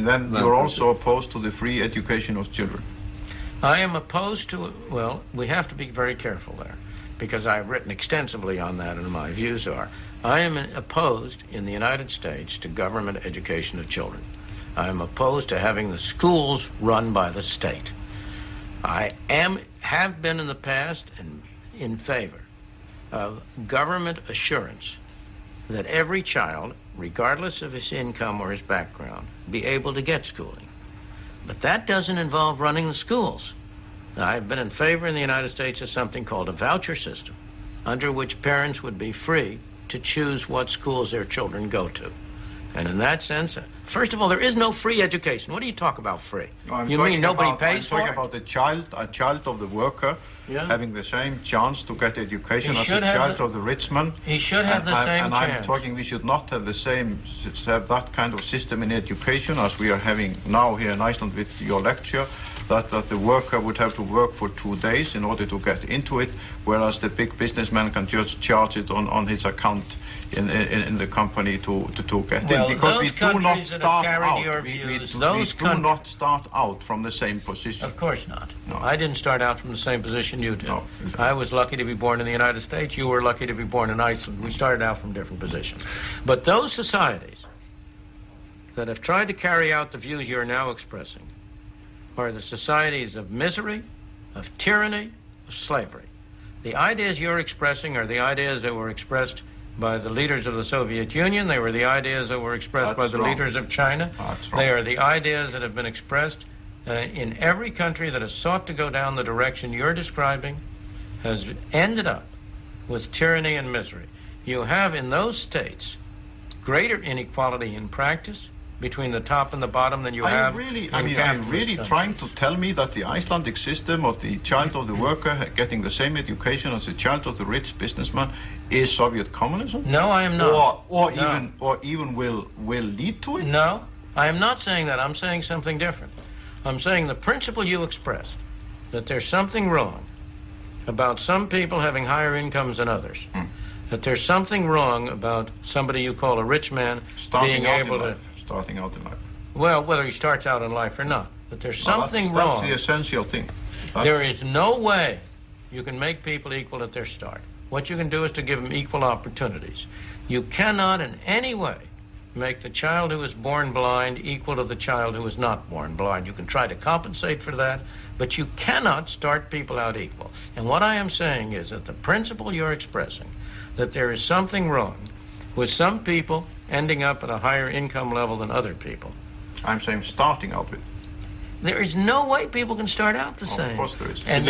education, then you're also opposed to the free education of children. I am opposed to, well, we have to be very careful there, because I've written extensively on that, and my views are, I am opposed in the United States to government education of children. I am opposed to having the schools run by the state. I have been in the past and in favor of government assurance that every child, regardless of his income or his background, be able to get schooling. But that doesn't involve running the schools. Now, I've been in favor in the United States of something called a voucher system, under which parents would be free to choose what schools their children go to. And in that sense, first of all, there is no free education. What do you talk about free? No, you mean nobody pays for it? I'm talking about a child of the worker having the same chance to get education as a child of the rich man. He should have the same chance. And I'm talking we should not have have that kind of system in education as we are having now here in Iceland with your lecture, that the worker would have to work for 2 days in order to get into it, whereas the big businessman can just charge it on his account in the company to get in. Because we do not start out. We do not start out from the same position. Of course not. No. I didn't start out from the same position you did. No, exactly. I was lucky to be born in the United States. You were lucky to be born in Iceland. We started out from different positions. But those societies that have tried to carry out the views you're now expressing are the societies of misery, of tyranny, of slavery. The ideas you're expressing are the ideas that were expressed by the leaders of the Soviet Union. They were the ideas that were expressed by the leaders of China. They are the ideas that have been expressed in every country that has sought to go down the direction you're describing, has ended up with tyranny and misery. You have in those states greater inequality in practice between the top and the bottom than you have are you really trying to tell me that the Icelandic system of the child of the worker getting the same education as the child of the rich businessman is Soviet communism? No, I am not. Or even will lead to it? No, I am not saying that. I'm saying something different. I'm saying the principle you expressed, that there's something wrong about some people having higher incomes than others, that there's something wrong about somebody you call a rich man being able to... Starting out in life. Well, whether he starts out in life or not, that there's something wrong. That's the essential thing. There is no way you can make people equal at their start. What you can do is to give them equal opportunities. You cannot in any way make the child who is born blind equal to the child who is not born blind. You can try to compensate for that, but you cannot start people out equal. And what I am saying is that the principle you're expressing, that there is something wrong with some people ending up at a higher income level than other people. I'm saying starting out with. There is no way people can start out the same. Of course there is. And